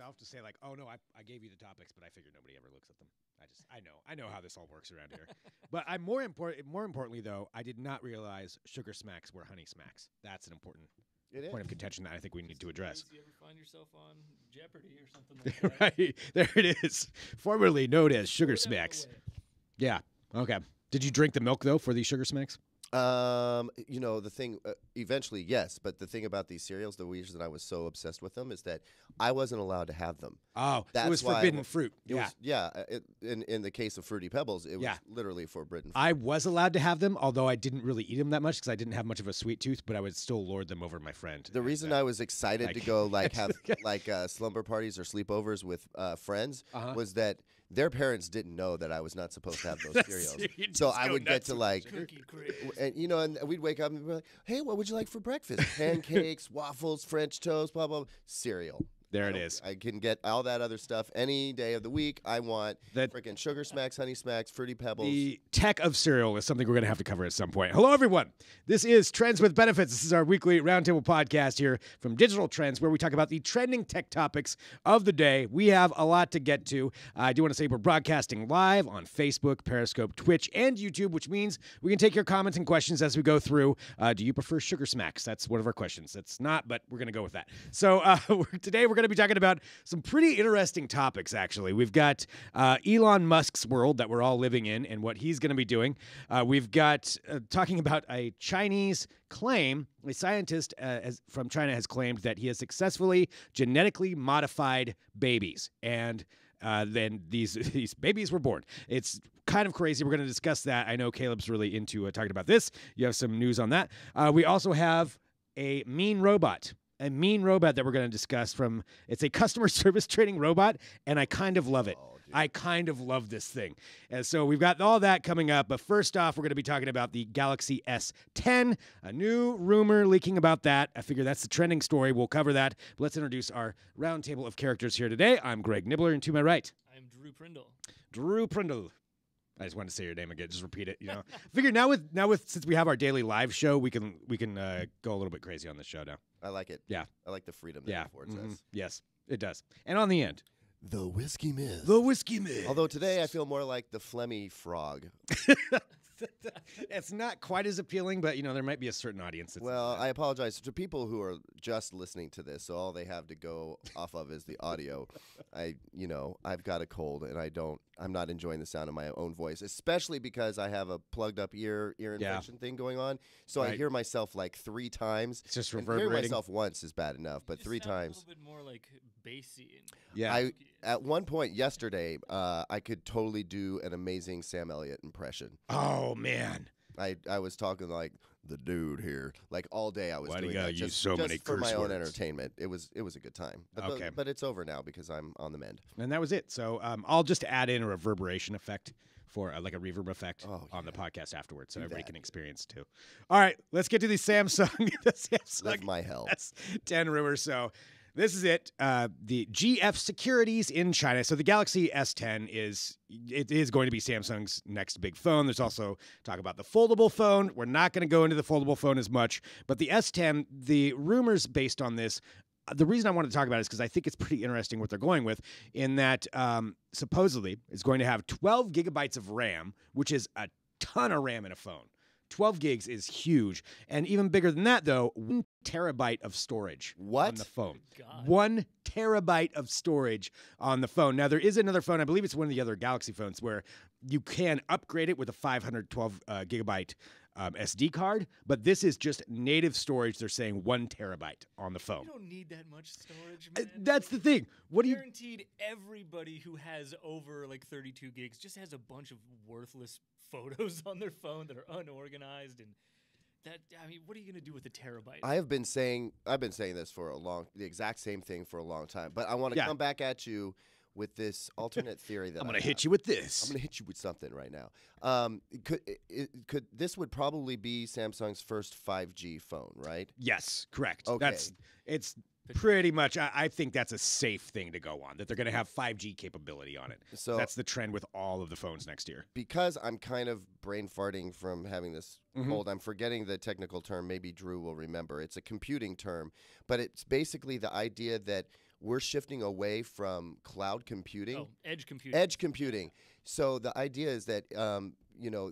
myself to say like, oh no, I gave you the topics, but I figured nobody ever looks at them. I know how this all works around here. But more importantly though, I did not realize sugar smacks were honey smacks. That's an important point of contention that I think we need to address. You ever find yourself on Jeopardy or something like that? Right there it is, formerly known as sugar smacks. Yeah. Okay. Did you drink the milk though for these sugar smacks? The thing, eventually, yes. But the thing about these cereals, the reason I was so obsessed with them is that I wasn't allowed to have them. Oh, That's it was forbidden fruit. In the case of Fruity Pebbles, it was literally forbidden fruit. I was allowed to have them, although I didn't really eat them that much because I didn't have much of a sweet tooth, but I would still lord them over my friend. The reason I was excited to go have slumber parties or sleepeovers with friends was that their parents didn't know that I was not supposed to have those cereals. So I would get to and we'd wake up and be like, hey, what would you like for breakfast? Pancakes, waffles, French toast, blah, blah, blah. Cereal. There it is. I can get all that other stuff any day of the week. I want freaking Sugar Smacks, Honey Smacks, Fruity Pebbles. The tech of cereal is something we're going to have to cover at some point. Hello, everyone. This is Trends with Benefits. This is our weekly roundtable podcast here from Digital Trends, where we talk about the trending tech topics of the day. We have a lot to get to. I do want to say we're broadcasting live on Facebook, Periscope, Twitch, and YouTube, which means we can take your comments and questions as we go through. Do you prefer Sugar Smacks? That's one of our questions. That's not, but we're going to go with that. So today we're going to be talking about some pretty interesting topics, actually. We've got Elon Musk's world that we're all living in and what he's going to be doing. We've got talking about a Chinese claim. A scientist from China has claimed that he has successfully genetically modified babies. And then these babies were born. It's kind of crazy. We're going to discuss that. I know Caleb's really into talking about this. You have some news on that. We also have a mean robot that we're going to discuss it's a customer service training robot, and I kind of love it. I kind of love this thing. And so we've got all that coming up, but first off, we're going to be talking about the Galaxy S10, a new rumor leaking about that. I figure that's the trending story. We'll cover that. But let's introduce our roundtable of characters here today. I'm Greg Nibbler, and to my right, I'm Drew Prindle. Drew Prindle. I just wanted to say your name again. Just repeat it. Figure now with since we have our daily live show, we can go a little bit crazy on this show now. I like it. Yeah, I like the freedom that affords us. Yes, it does. And on the end, the Whiskey Myth. The Whiskey Myth. Although today I feel more like the phlegmy frog. It's not quite as appealing, but there might be a certain audience. I apologize to people who are just listening to this, so all they have to go off of is the audio. I've got a cold, and I'm not enjoying the sound of my own voice, especially because I have a plugged up ear infection thing going on. So I hear myself like 3 times. It's just and reverberating. Hearing myself once is bad enough, but 3 times. A little bit more like bassy. Yeah. At one point yesterday, I could totally do an amazing Sam Elliott impression. Oh man. I was talking like the dude here, like all day. I was Why doing do you gotta that use just, so just many for curse my own words? entertainment. It was a good time. Okay. But it's over now because I'm on the mend. And that was it. So I'll just add in a reverberation effect for like a reverb effect on the podcast afterwards, so everybody can experience too. All right, let's get to the Samsung. Live my hell. S10 rumor. So this is it. The GF Securities in China. So the Galaxy S10 is going to be Samsung's next big phone. There's also talk about the foldable phone. We're not going to go into the foldable phone as much, but the S10, the rumors based on this. The reason I want to talk about it is because I think it's pretty interesting what they're going with in that supposedly it's going to have 12 gigabytes of RAM, which is a ton of RAM in a phone. 12 gigs is huge. And even bigger than that, though, 1 terabyte of storage on the phone. 1 terabyte of storage on the phone. Now, there is another phone, I believe it's one of the other Galaxy phones, where you can upgrade it with a 512 gigabyte SD card, but this is just native storage. They're saying 1 terabyte on the phone. You don't need that much storage, man. That's the thing. Guaranteed everybody who has over like 32 gigs just has a bunch of worthless photos on their phone that are unorganized, and what are you going to do with a terabyte? I've been saying this for the exact same thing for a long time, but I want to come back at you with this alternate theory that I'm going to hit you with this. I'm going to hit you with something right now. Could this would probably be Samsung's first 5G phone, right? Yes, correct. Okay. It's pretty much, I think that's a safe thing to go on, that they're going to have 5G capability on it. So that's the trend with all of the phones next year. Because I'm kind of brain farting from having this cold, I'm forgetting the technical term. Maybe Drew will remember. It's a computing term, but it's basically the idea that we're shifting away from cloud computing. Oh, edge computing. Edge computing. So the idea is that,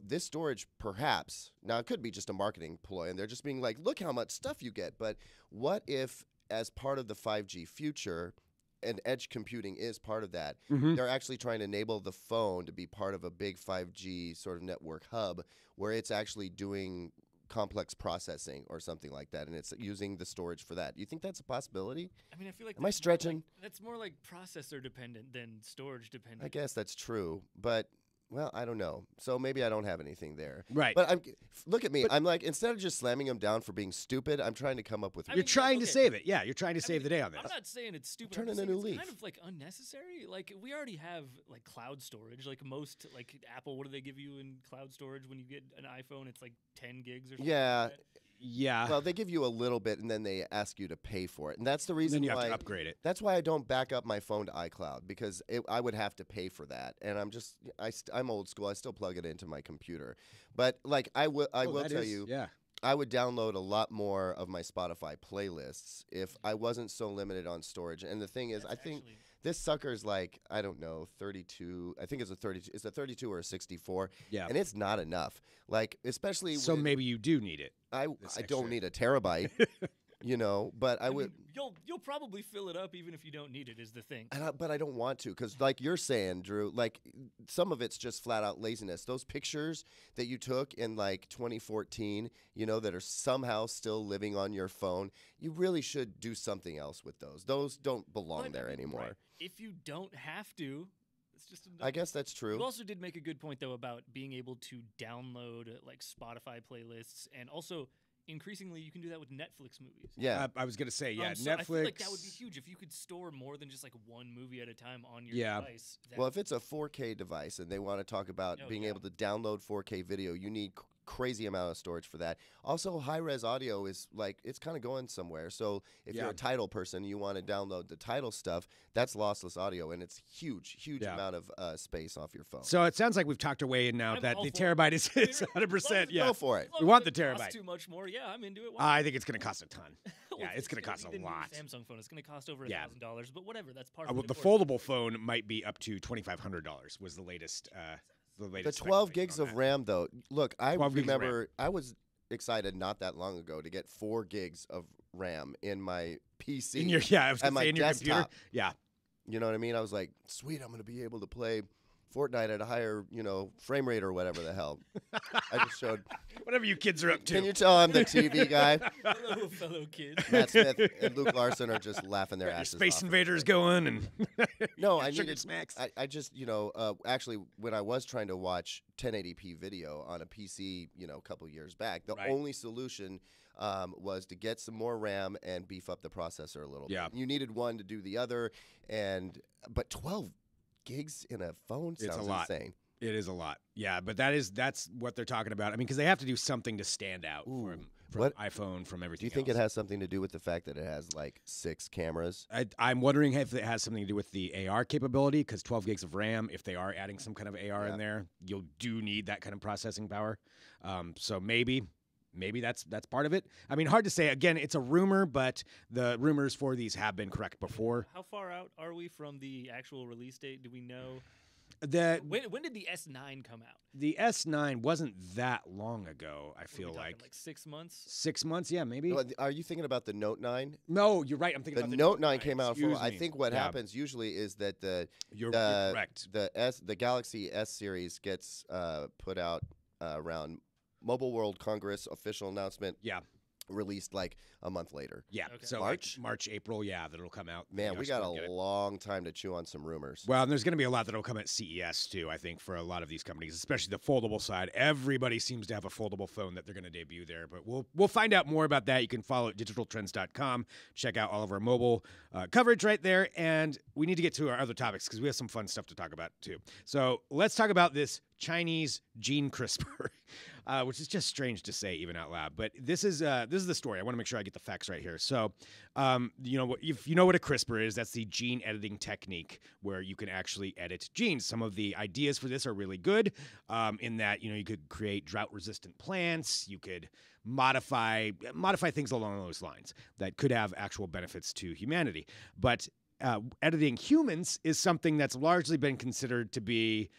this storage perhaps, now it could be just a marketing ploy, and they're just being like, look how much stuff you get. But what if, as part of the 5G future, and edge computing is part of that, they're actually trying to enable the phone to be part of a big 5G sort of network hub where it's actually doing complex processing or something like that, and it's using the storage for that. Do you think that's a possibility? I mean, I feel like Am I stretching? That's more like processor dependent than storage dependent. I guess that's true, but well, I don't know. So maybe I don't have anything there. Right. But look at me. I'm like, instead of just slamming them down for being stupid, I'm trying to come up with. You're trying to save it. Yeah, you're trying to save the day on this. I'm not saying it's stupid. Turning I'm a new it's leaf. kind of like unnecessary. Like we already have like cloud storage. Like most, like Apple, what do they give you in cloud storage when you get an iPhone? It's like 10 gigs or something. Yeah. Like that. Yeah. Well, they give you a little bit, and then they ask you to pay for it, and that's the reason then you why have to upgrade it. That's why I don't back up my phone to iCloud, because I would have to pay for that, and I'm old school. I still plug it into my computer, but like I will tell you, yeah. I would download a lot more of my Spotify playlists if I wasn't so limited on storage. And the thing is, I think this sucker's like, I don't know, 32. I think it's a 32. It's a 32 or a 64. Yeah. And it's not enough. Like, especially So maybe you do need it. I don't need a terabyte, but I would. Mean, you'll probably fill it up even if you don't need it. Is the thing. But I don't want to, because like you're saying, Drew, like some of it's just flat out laziness. Those pictures that you took in like 2014, that are somehow still living on your phone, you really should do something else with those. Those don't belong there anymore. Right. If you don't have to. It's just I guess that's true. You also did make a good point though about being able to download like Spotify playlists, and also increasingly you can do that with Netflix movies. Yeah, I was gonna say So Netflix. I feel like that would be huge if you could store more than just like one movie at a time on your device. Well, if it's a 4K device and they want to talk about being able to download 4K video, you need crazy amount of storage for that. Also, high-res audio is like, it's kind of going somewhere. So if you're a Tidal person, you want to download the Tidal stuff, that's lossless audio, and it's huge amount of space off your phone. So it sounds like we've talked our way in now that the terabyte is 100%. Yeah, go for it. We want the terabyte. Too much more. Yeah, I'm into it. I think it's going to cost a ton. Well, yeah, it's going to cost a lot. Samsung phone. It's going to cost over $1,000, but whatever. That's part of it. The foldable phone might be up to $2,500. Was the latest. The 12 gigs of RAM, though. Look, I remember I was excited not that long ago to get 4 gigs of RAM in my PC. I was going to say in your computer. Yeah. You know what I mean? I was like, sweet, I'm going to be able to play Fortnite at a higher, frame rate or whatever the hell. I just showed. Whatever you kids are up to. Can you tell I'm the TV guy? Hello, fellow kids. Matt Smith and Luke Larson are just laughing their asses Space off. Invaders going and no, I sugar needed snacks. I just, actually, when I was trying to watch 1080p video on a PC, a couple years back, the only solution was to get some more RAM and beef up the processor a little bit. You needed one to do the other, but 12 gigs in a phone sounds insane. It is a lot. Yeah, but that's what they're talking about. I mean, because they have to do something to stand out from iPhone, from everything. Do you think it has something to do with the fact that it has like 6 cameras? I'm wondering if it has something to do with the AR capability, because 12 gigs of RAM, if they are adding some kind of AR in there, you do need that kind of processing power. So maybe that's part of it. I mean, hard to say. Again, it's a rumor, but the rumors for these have been correct before. How far out are we from the actual release date? Do we know? When did the S9 come out? The S9 wasn't that long ago, I feel like 6 months? 6 months, yeah, maybe. Are you thinking about the Note 9? No, you're right. I'm thinking about the Note 9 came out. I think what happens usually is that you're correct. The Galaxy S series gets put out around Mobile World Congress official announcement. Yeah. Released like a month later. Yeah. Okay. So March, April, that'll come out. Man, we got a long time to chew on some rumors. Well, and there's going to be a lot that'll come at CES too, I think, for a lot of these companies, especially the foldable side. Everybody seems to have a foldable phone that they're going to debut there, but we'll find out more about that. You can follow digitaltrends.com, check out all of our mobile coverage right there, and we need to get to our other topics because we have some fun stuff to talk about too. So let's talk about this Chinese gene CRISPR, which is just strange to say even out loud. But this is the story. I want to make sure I get the facts right here. So, if you know what a CRISPR is, that's the gene editing technique where you can actually edit genes. Some of the ideas for this are really good in that, you could create drought-resistant plants. You could modify things along those lines that could have actual benefits to humanity. But editing humans is something that's largely been considered to be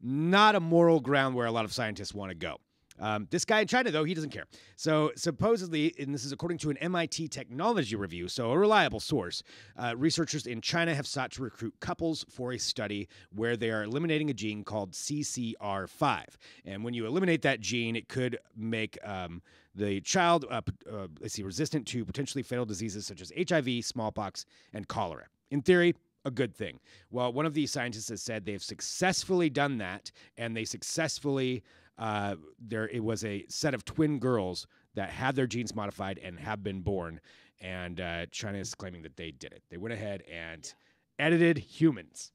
not a moral ground where a lot of scientists want to go. This guy in China, though, he doesn't care. So supposedly, and this is according to an MIT technology review, so a reliable source, researchers in China have sought to recruit couples for a study where they are eliminating a gene called CCR5. And when you eliminate that gene, it could make the child, resistant to potentially fatal diseases such as HIV, smallpox, and cholera. In theory, a good thing. Well, one of these scientists has said they've successfully done that, and they successfully... it was a set of twin girls that had their genes modified and have been born, and China is claiming that they did it. They went ahead and edited humans.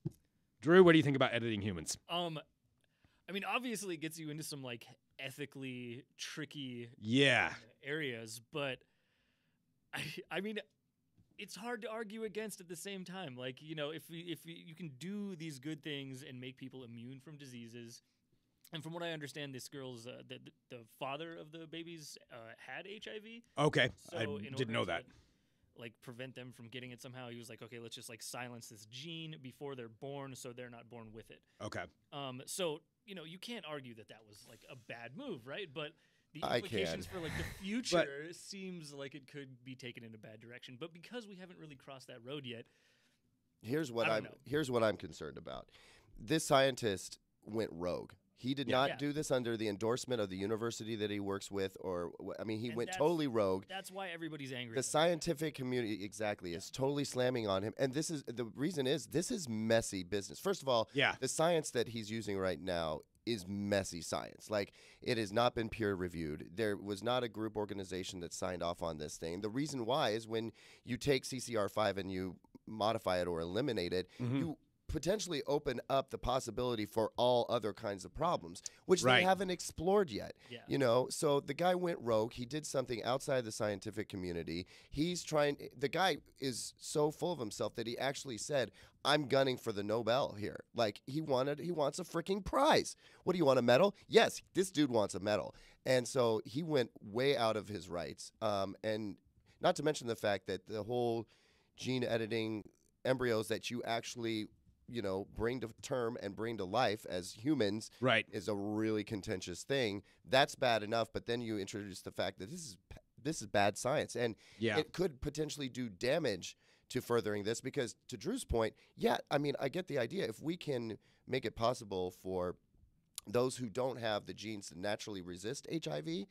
Drew, what do you think about editing humans? I mean, obviously it gets you into some like ethically tricky areas, but I mean, it's hard to argue against at the same time. Like, you know, if you can do these good things and make people immune from diseases. And from what I understand, this girl's the father of the babies had HIV. Okay, so I didn't know that. Like prevent them from getting it somehow, he was like, okay, let's just like silence this gene before they're born, so they're not born with it. Okay. So you know you can't argue that was like a bad move, right? But the implications for like the future seems like it could be taken in a bad direction. But because we haven't really crossed that road yet, here's what I'm concerned about. This scientist went rogue. He did not do this under the endorsement of the university that he works with, he went totally rogue. That's why everybody's angry. The scientific community, is totally slamming on him. And this is messy business. First of all, the science that he's using right now is messy science. Like, it has not been peer reviewed. There was not a group organization that signed off on this thing. The reason why is when you take CCR5 and you modify it or eliminate it, you potentially open up the possibility for all other kinds of problems, which they haven't explored yet. You know, so the guy went rogue. He did something outside the scientific community. The guy is so full of himself that he actually said, I'm gunning for the Nobel here. Like, he wants a freaking prize. What do you want, a medal? Yes, this dude wants a medal. And so he went way out of his rights. And not to mention the fact that the whole gene editing embryos that you actually bring to term and bring to life as humans is a really contentious thing. That's bad enough, but then you introduce the fact that this is bad science, and it could potentially do damage to furthering this, because to Drew's point, I mean, I get the idea. If we can make it possible for those who don't have the genes to naturally resist HIV,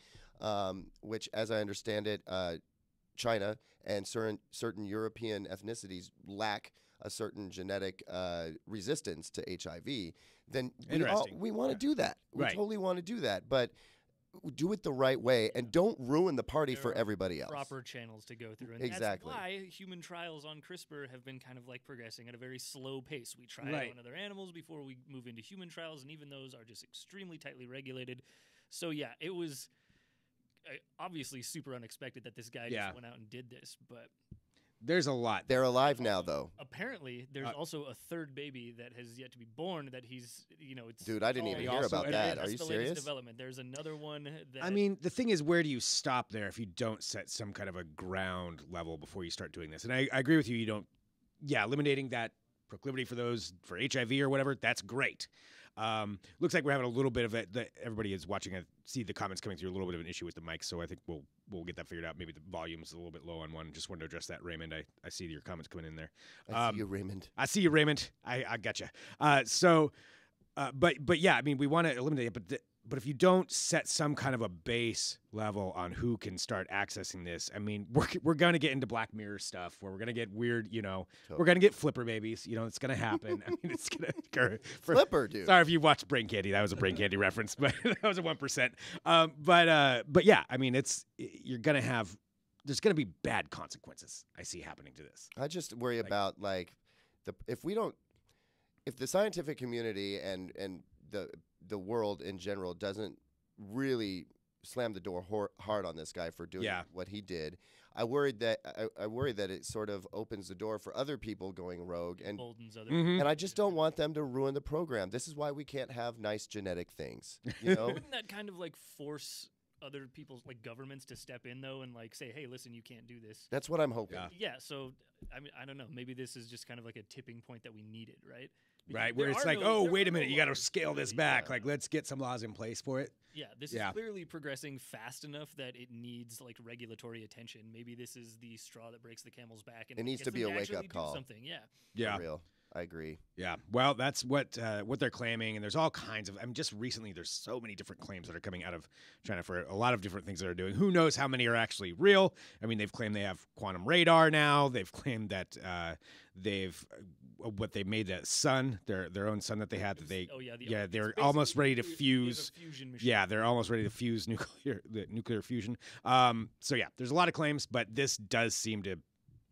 which, as I understand it, China and certain European ethnicities lack a certain genetic resistance to HIV, then we want to do that. We totally want to do that, but do it the right way and don't ruin the party for everybody else. Proper channels to go through. And exactly. That's why human trials on CRISPR have been kind of like progressing at a very slow pace. We try it on other animals before we move into human trials, and even those are just extremely tightly regulated. So yeah, it was obviously super unexpected that this guy just went out and did this, but... There's a lot. They're alive now, though. Apparently, there's also a third baby that has yet to be born that he's, it's... Dude, I didn't even hear about that. Are you serious? Development. There's another one that... I mean, the thing is, where do you stop there if you don't set some kind of a ground level before you start doing this? And I agree with you. You don't... eliminating that proclivity for those, for HIV or whatever, that's great. Looks like we're having a little bit of it. Everybody is watching. I see the comments coming through. A little bit of an issue with the mic, so I think we'll get that figured out. Maybe the volume's a little bit low on one. Just wanted to address that, Raymond. I see your comments coming in there. I see you, Raymond. I see you, Raymond. I gotcha. But yeah, I mean, we want to eliminate it, but if you don't set some kind of a base level on who can start accessing this, I mean, we're going to get into Black Mirror stuff where we're going to get weird, totally. We're going to get flipper babies. It's going to happen. I mean, it's going to flipper, dude. Sorry if you watched Brain Candy. That was a Brain Candy reference, but that was a 1%. But yeah, I mean, there's going to be bad consequences I see happening to this. I just worry about if the scientific community and the world in general doesn't really slam the door hard on this guy for doing what he did, I worry that it sort of opens the door for other people going rogue and and I just don't want them to ruin the program. This is why we can't have nice genetic things. Wouldn't that kind of like force other people's like governments to step in though and like say, hey, listen, you can't do this. That's what I'm hoping. Yeah. So I mean, I don't know. Maybe this is just kind of like a tipping point that we needed, right? Because right, where it's like, wait a minute, you got to scale this back. Like, let's get some laws in place for it. Yeah, this is clearly progressing fast enough that it needs like regulatory attention. Maybe this is the straw that breaks the camel's back. And it needs to be a wake-up call. Something, yeah. For real. I agree. Yeah. Well, that's what they're claiming, and there's all kinds of. I mean, just recently, there's so many different claims that are coming out of China for a lot of different things that they're doing. Who knows how many are actually real? I mean, they've claimed they have quantum radar now. They've claimed that what they made that sun, their own sun that they had that they they're almost ready to fuse. Yeah, they're almost ready to fuse nuclear fusion. So yeah, there's a lot of claims, but this does seem to.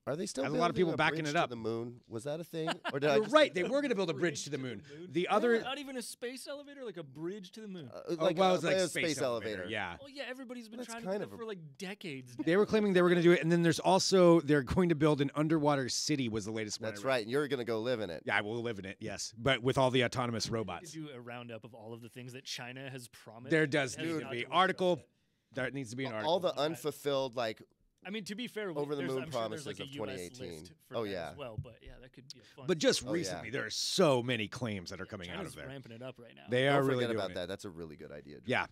Are they still? Has a lot of people backing it up. To the moon, was that a thing? Or did You're right. They were going to build a bridge to the moon. The other, not even a space elevator, like a bridge to the moon. Like a space elevator. Yeah. Oh yeah, everybody's been trying to do it for like decades. They were claiming they were going to do it, and then there's also they're going to build an underwater city. Was the latest one. That's right. And you're going to go live in it. Yeah, I will live in it. Yes, but with all the autonomous robots. Do a roundup of all of the things that China has promised. There does need to be article. There needs to be an article. All the unfulfilled like. I mean, to be fair, over the moon promises like of 2018. As well, but yeah, that could be a fun. But just recently, there are so many claims that are coming out of there. Ramping it up right now. They are really doing about that. That's a really good idea. Drew. Yeah.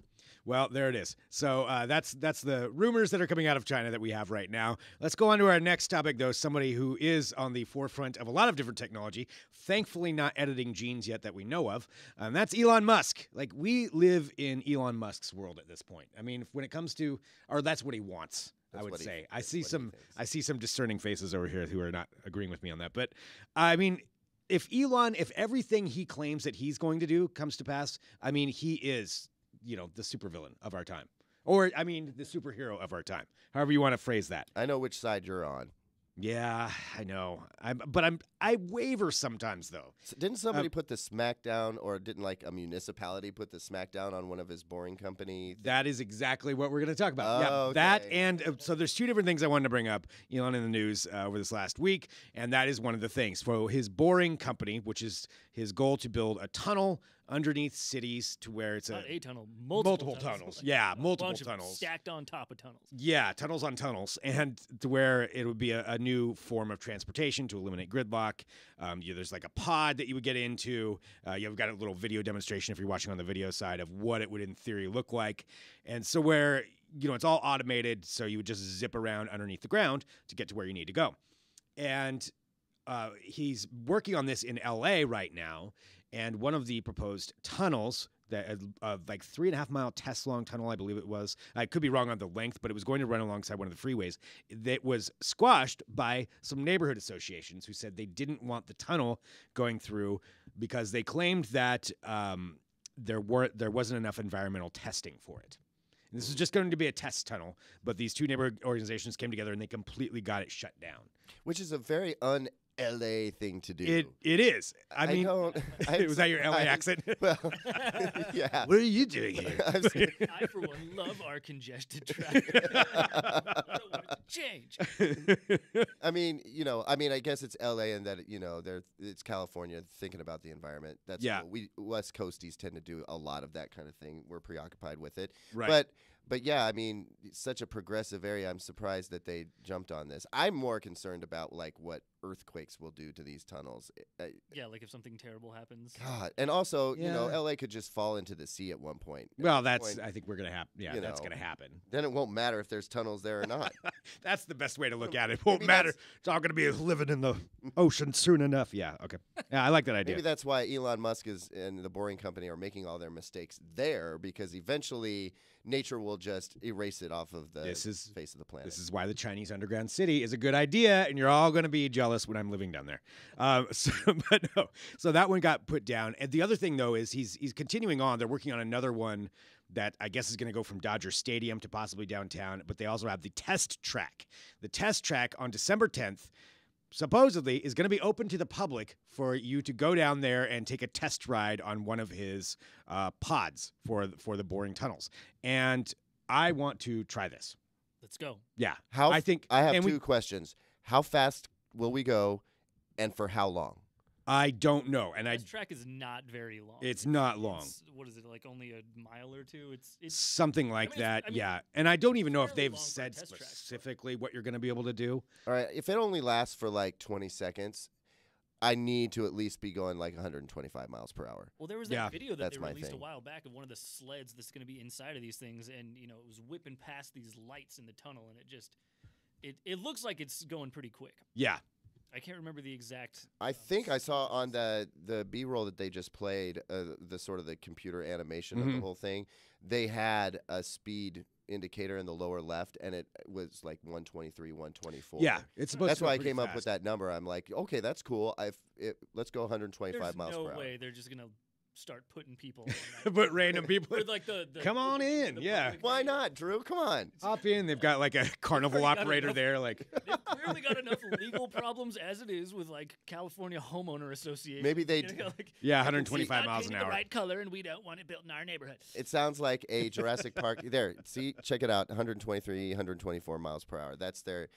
Well, there it is. So that's the rumors that are coming out of China that we have right now. Let's go on to our next topic, though. Somebody who is on the forefront of a lot of different technology, thankfully not editing genes yet that we know of, and that's Elon Musk. Like, we live in Elon Musk's world at this point. I mean, when it comes to, or that's what he wants. I would say. I see some discerning faces over here who are not agreeing with me on that. But I mean, if everything he claims that he's going to do comes to pass, I mean, he is, the supervillain of our time. Or, I mean, the superhero of our time. However you want to phrase that. I know which side you're on. Yeah, I know. I waver sometimes, though. Didn't somebody put the smackdown, or didn't like a municipality put the smackdown on one of his boring company? That is exactly what we're going to talk about. Yeah, okay. That and so there's two different things I wanted to bring up, Elon, in the news over this last week, and that is one of the things. For his boring company, which is his goal to build a tunnel underneath cities to where it's not a tunnel, multiple tunnels. Yeah, multiple tunnels stacked on top of tunnels. Yeah, tunnels on tunnels, and to where it would be a new form of transportation to eliminate gridlock. There's like a pod that you would get into. You've got a little video demonstration if you're watching on the video side of what it would in theory look like, and so where it's all automated, so you would just zip around underneath the ground to get to where you need to go, and he's working on this in LA right now. And one of the proposed tunnels, that like 3.5 mile test long tunnel, I believe it was. I could be wrong on the length, but it was going to run alongside one of the freeways. That was squashed by some neighborhood associations who said they didn't want the tunnel going through because they claimed that there wasn't enough environmental testing for it. And this is just going to be a test tunnel, but these two neighborhood organizations came together and they completely got it shut down. Which is a very LA thing to do. It is. I mean, was that your LA accent? Well, yeah. What are you doing here? I, for one, love our congested traffic. I don't want it to change. I guess it's LA and that, it's California thinking about the environment. That's cool. We West Coasties tend to do a lot of that kind of thing. We're preoccupied with it. Right. But yeah, I mean, it's such a progressive area. I'm surprised that they jumped on this. I'm more concerned about like what earthquakes will do to these tunnels. Yeah, like if something terrible happens. God, and also, LA could just fall into the sea at one point. Well, I think we're gonna happen. Yeah, that's gonna happen. Then it won't matter if there's tunnels there or not. That's the best way to look at it. It won't matter. It's all gonna be living in the ocean soon enough. Yeah. Okay. Yeah, I like that idea. Maybe that's why Elon Musk and the Boring Company are making all their mistakes there, because eventually nature will just erase it off of the face of the planet. This is why the Chinese underground city is a good idea, and you're all going to be jealous when I'm living down there. So that one got put down. And the other thing, though, is he's continuing on. They're working on another one that I guess is going to go from Dodger Stadium to possibly downtown, but they also have the test track. The test track on December 10th supposedly is going to be open to the public for you to go down there and take a test ride on one of his pods for the boring tunnels. And I want to try this. Let's go. Yeah. I have two questions. How fast will we go, and for how long? I don't know, and this track is not very long. It's not long. What is it, like only a mile or two? It's something like that. Yeah, and I don't even know if they've said specifically what you're going to be able to do. All right, if it only lasts for like 20 seconds, I need to at least be going like 125 miles per hour. Well, there was that video that they released thing. A while back of one of the sleds that's going to be inside of these things, and it was whipping past these lights in the tunnel, and it looks like it's going pretty quick. Yeah. I can't remember the exact. I think I saw on the B-roll that they just played, the sort of the computer animation of the whole thing. They had a speed indicator in the lower left, and it was like 123, 124. Yeah, it's supposed. That's to why I came up with that number. I'm like, okay, that's cool. Let's go 125 miles per hour. There's no way they're just gonna start putting people. Put random people. With like the come on in, yeah. Why not, Drew? Come on, hop in. They've got like a carnival operator there. Like they've clearly got enough legal problems as it is with like California Homeowner Association. Maybe they, 125 miles an hour. The right color, and we don't want it built in our neighborhood. It sounds like a Jurassic Park. There, see, check it out. 123, 124 miles per hour. That's the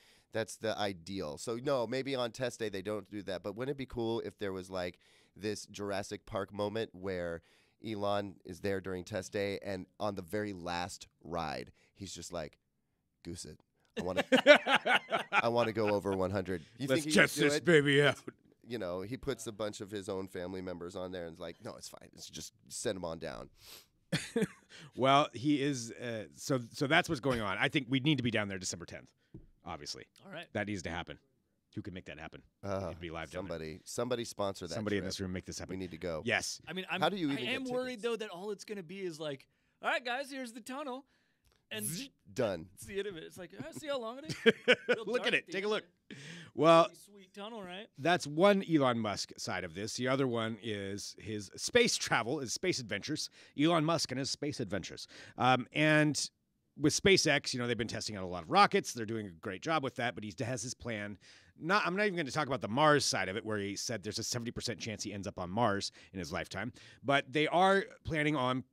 ideal. So no, maybe on test day they don't do that. But wouldn't it be cool if there was like this Jurassic Park moment where Elon is there during test day, and on the very last ride, he's just like, "Goose it, I want to go over 100." Let's test this baby out. He puts a bunch of his own family members on there and is like, "No, it's fine. Let's just send him on down." Well, he is. So that's what's going on. I think we need to be down there December 10th. Obviously, all right, that needs to happen. Who can make that happen? Be live. Somebody sponsor that. Somebody trip. in this room make this happen. We need to go. Yes. I mean, how do you even I am get worried tickets? though that all it's going to be is like, all right, guys, here's the tunnel, and done. That's the end of it. It's like, see how long it is. Look at it. Take a look. Well, sweet tunnel, right? That's one Elon Musk side of this. The other one is his space travel, his space adventures. Elon Musk and his space adventures. And with SpaceX, they've been testing out a lot of rockets. They're doing a great job with that, but he has his plan. I'm not even going to talk about the Mars side of it, where he said there's a 70% chance he ends up on Mars in his lifetime. But they are planning on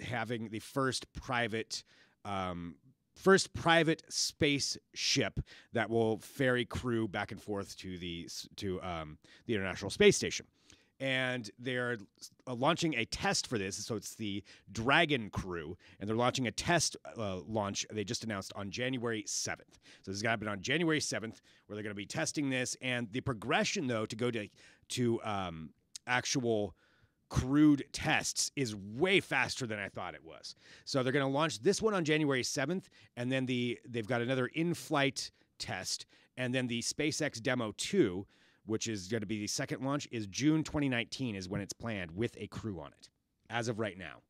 having the first private spaceship that will ferry crew back and forth to the International Space Station. And they're launching a test for this. So it's the Dragon crew, and they're launching a test launch they just announced on January 7th. So this is going to happen on January 7th, where they're going to be testing this. And the progression, though, to go to actual crewed tests is way faster than I thought it was. So they're going to launch this one on January 7th, and then they've got another in-flight test, and then the SpaceX Demo 2, which is going to be the second launch, is June 2019 is when it's planned, with a crew on it, as of right now.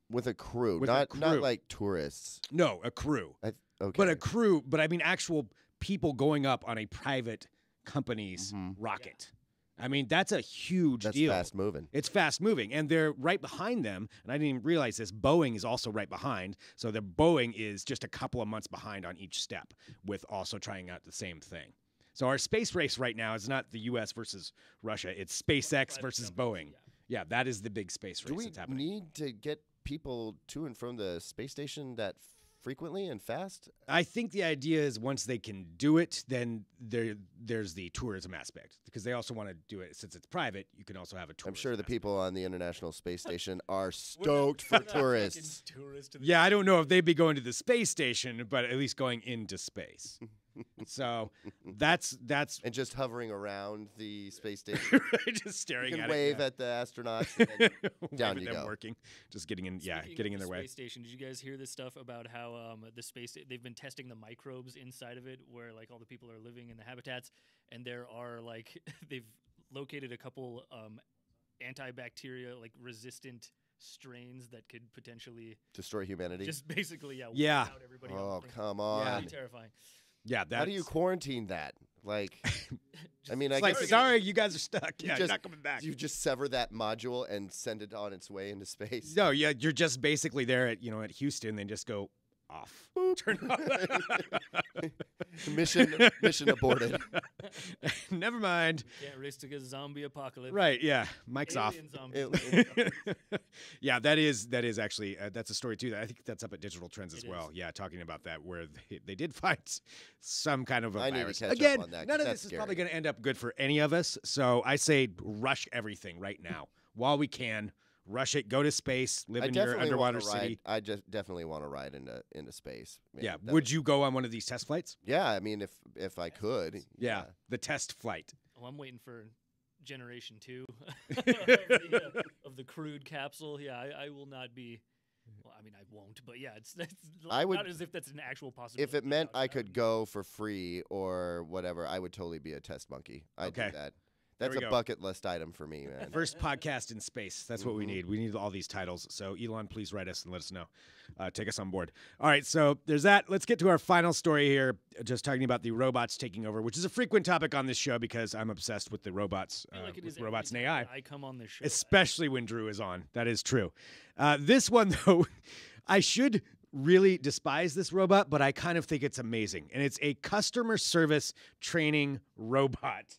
With a crew, not like tourists. No, a crew. Okay. But a crew, but I mean actual people going up on a private company's rocket. I mean, that's a huge deal. That's fast moving. It's fast moving. And they're right behind them. And I didn't even realize this. Boeing is also right behind. So the Boeing is just a couple of months behind on each step, with also trying out the same thing. So our space race right now is not the U.S. versus Russia. It's SpaceX versus Boeing. Yeah, that is the big space race that's happening. Do we need to get people to and from the space station that frequently and fast? I think the idea is once they can do it, then there's the tourism aspect, because they also want to do it since it's private. You can also have a tourism. I'm sure the aspect. people on the International Space Station are stoked for tourists. Yeah, I don't know if they'd be going to the space station, but at least going into space. So that's and just hovering around the space station, just staring you can at wave it. at the astronauts. And down you them go. Working, just getting in. Speaking getting in of their the way. Space station. Did you guys hear this stuff about how they've been testing the microbes inside of it, where like all the people are living in the habitats, and there are like they've located a couple antibacteria like resistant strains that could potentially destroy humanity. Just basically, wipe out everybody. Oh, come on! Yeah, terrifying. Yeah, how do you quarantine that? Like, I mean, I guess sorry, you guys are stuck. You're not coming back. You just sever that module and send it on its way into space. No, yeah, you're just basically there at Houston, and just go off. Boop. Turn off. Mission aborted. Never mind. Can't risk to get zombie apocalypse. Right, yeah. Mike's Alien off. zombies. Yeah, that is actually, that's a story too. I think that's up at Digital Trends as It well. is. Yeah, talking about that, where they did find some kind of a I need to virus. catch up Again, on that, 'cause none of that's this is scary. probably going to end up good for any of us. So I say rush everything right now while we can. Rush it. Go to space. Live in your underwater city. I just definitely want to ride into space. Man, Yeah. that Would you go on one of these test flights? Yeah, I mean, if I could. Yeah. The test flight. Oh, I'm waiting for Generation 2 of the crude capsule. Yeah, I will not be. Well, I mean, I won't, but yeah, it's I would- not as if that's an actual possibility. If it meant I could would- go for free or whatever, I would totally be a test monkey. I'd Okay. do that. That's we a go. bucket list item for me, man. First podcast in space. That's what we Mhm. need. We need all these titles. So, Elon, please write us and let us know. Take us on board. All right. So, there's that. Let's get to our final story here. Just talking about the robots taking over, which is a frequent topic on this show because I'm obsessed with the robots, I feel like it with is robots and every time AI, I come on this show. especially when Drew is on. That is true. This one, though, I should really despise this robot, but I kind of think it's amazing. And it's a customer service training robot.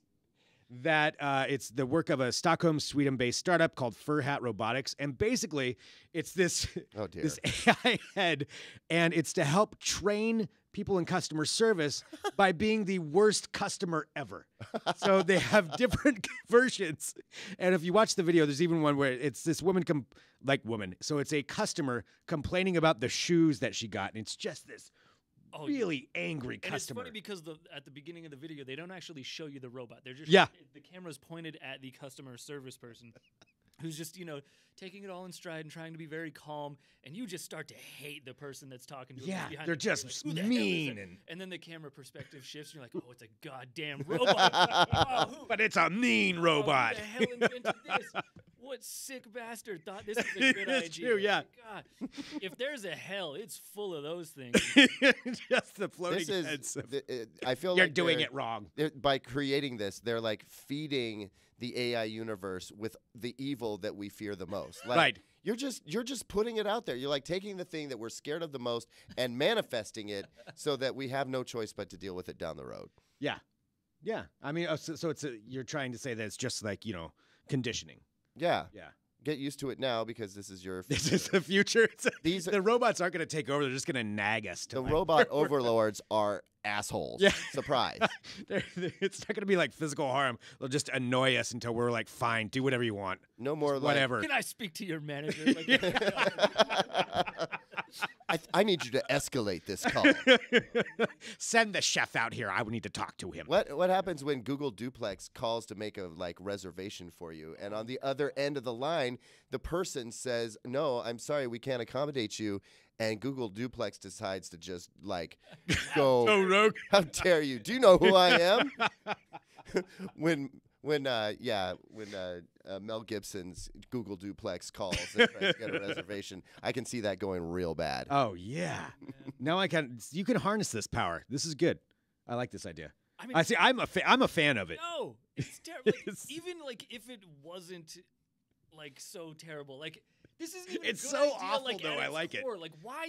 That it's the work of a Stockholm, Sweden-based startup called Fur Hat Robotics, and basically, it's this Oh dear. this AI head, and it's to help train people in customer service by being the worst customer ever. So they have different versions, and if you watch the video, there's even one where it's this woman so it's a customer complaining about the shoes that she got, and it's just this. Oh, Really angry And it's customer. funny because at the beginning of the video, they don't actually show you the robot. They're just the camera's pointed at the customer service person, who's just taking it all in stride and trying to be very calm. And you just start to hate the person that's talking to Yeah, him. Behind they're the camera, just like, "Who the hell is mean that?" and- And then the camera perspective shifts, and you're like, "Oh, it's a goddamn robot." Oh, who- But it's a mean oh, robot. Who the hell invented this? What sick bastard thought this was a good It's idea? true, yeah. God, if there's a hell, it's full of those things. Just the floating This is. heads. I feel You're like doing they're- it wrong. by creating this, they're like feeding the AI universe with the evil that we fear the most. Like, Right. You're just putting it out there. You're like taking the thing that we're scared of the most and manifesting it so that we have no choice but to deal with it down the road. Yeah. Yeah. I mean, so it's you're trying to say that it's just like, conditioning. Yeah. Yeah. Get used to it now because this is your. This is the future. These The robots aren't going to take over. They're just going to nag us. the robot overlords are assholes. Yeah. Surprise. It's not going to be like physical harm. They'll just annoy us until we're like, fine, do whatever you want. No more like, Whatever. Can I speak to your manager? Like, I need you to escalate this call. Send the chef out here. I would need to talk to him. What happens when Google Duplex calls to make a reservation for you, and on the other end of the line, the person says, "No, I'm sorry, we can't accommodate you," and Google Duplex decides to just go, Oh, rogue. "How dare you? Do you know who I am?" when Mel Gibson's Google Duplex calls and tries to get a reservation, I can see that going real bad. Oh, yeah. Now you can harness this power. This is good. I like this idea. I mean, I see. I'm a fan of it. no, it's terrible. It's- Even if it wasn't so terrible, this isn't even It's a good so idea, awful, at though. I its like it. core. Why?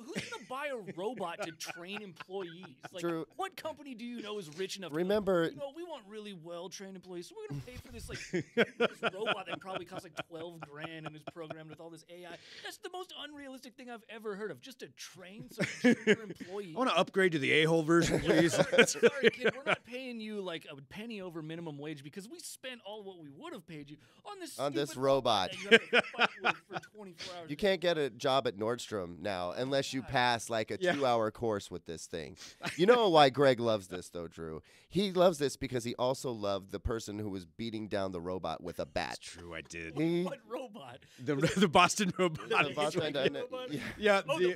Who's gonna buy a robot to train employees? True. What company do you know is rich enough? Remember- to we want really well-trained employees, so we're gonna pay for this this robot that probably costs $12,000 and is programmed with all this AI. That's the most unrealistic thing I've ever heard of. Just to train some junior employee. I want to upgrade to the a-hole version, please. Sorry, kid, we're not paying you a penny over minimum wage because we spent all what we would have paid you on this stupid robot. that you have to fight with for 24 hours. You can't get a job at Nordstrom now unless you pass a 2-hour course with this thing. You know why Greg loves this, though, Drew? He loves this because he also loved the person who was beating down the robot with a bat. That's true. I did. What robot? The Boston robot. The Boston robot? yeah. Yeah. Oh, the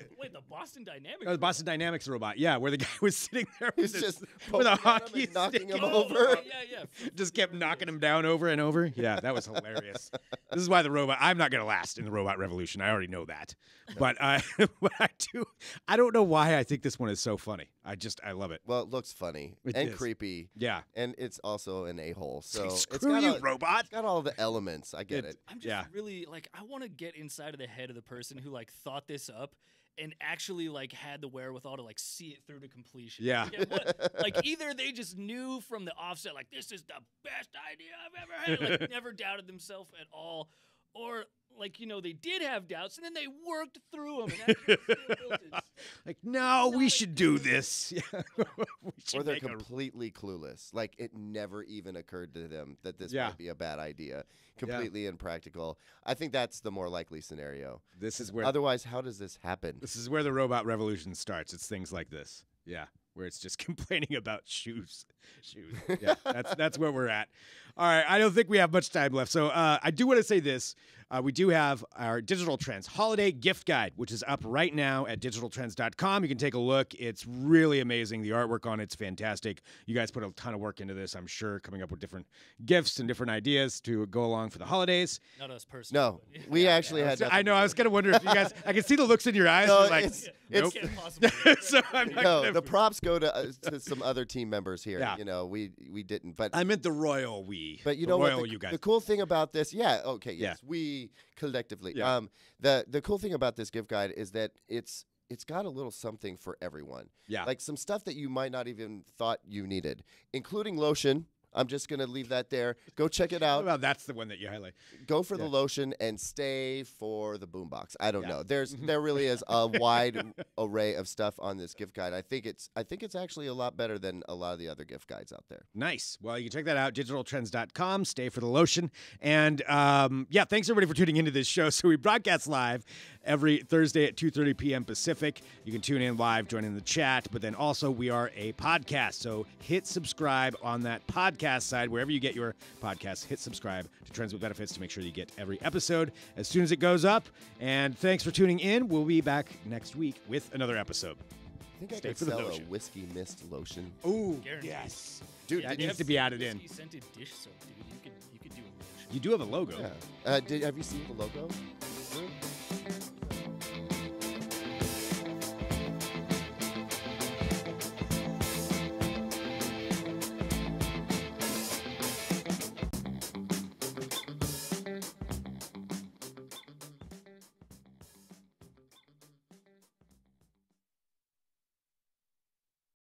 Boston Dynamics. The Boston Dynamics robot. Yeah, where the guy was sitting there He's with, just with a poking at him hockey and knocking stick. him Oh, over. yeah. Just kept knocking him down over and over. Yeah, that was hilarious. This is why I'm not going to last in the robot revolution. I already know that. But but I don't know why I think this one is so funny. I love it. Well, it looks funny It and is. creepy. Yeah. And it's also an a-hole. So Screw you, robot. It's got all the elements. I get it. I'm just Yeah. really I want to get inside of the head of the person who thought this up and actually like had the wherewithal to like see it through to completion. Yeah. Like either they just knew from the offset, like this is the best idea I've ever had, like never doubted themselves at all, or like, you know, they did have doubts and then they worked through them. And actually still built it. Like, no, we should do this. Or they're completely clueless. Like it never even occurred to them that this might be a bad idea. Completely impractical. I think that's the more likely scenario. This is where. Otherwise, how does this happen? This is where the robot revolution starts. It's things like this. Yeah, where it's just complaining about shoes. Yeah, that's where we're at. All right, I don't think we have much time left, so I do want to say this. We do have our Digital Trends Holiday Gift Guide, which is up right now at digitaltrends.com. You can take a look. It's really amazing. The artwork on it's fantastic. You guys put a ton of work into this, I'm sure, coming up with different gifts and different ideas to go along for the holidays. Not us personally. No, we actually had. I know. I was kind of wondering if you guys. I can see the looks in your eyes. No, like, it's can't possibly. So I'm not no, the props go to some other team members here. Yeah. You know, we didn't. But I meant the royal we. But you the know royal what? You guys. The cool thing about this, we collectively. Yeah. The cool thing about this gift guide is that it's got a little something for everyone. Yeah. Like some stuff that you might not even thought you needed, including lotion. I'm just going to leave that there. Go check it out. Well, that's the one that you highlight. Go for the lotion and stay for the boombox. I don't know. There really is a wide array of stuff on this gift guide. I think it's actually a lot better than a lot of the other gift guides out there. Nice. Well, you can check that out, digitaltrends.com. Stay for the lotion. And thanks everybody for tuning into this show. So we broadcast live every Thursday at 2:30 p.m. Pacific. You can tune in live, join in the chat, but then also we are a podcast. So hit subscribe on that podcast side, wherever you get your podcasts. Hit subscribe to Trends with Benefits to make sure you get every episode as soon as it goes up. And thanks for tuning in. We'll be back next week with another episode. I think Stay I could for the sell lotion. a whiskey mist lotion. Ooh, Guaranteed. yes. Dude, that needs to be added in. Scented dish soap, dude. You could do a lotion. You do have a logo. Yeah. Have you seen the logo?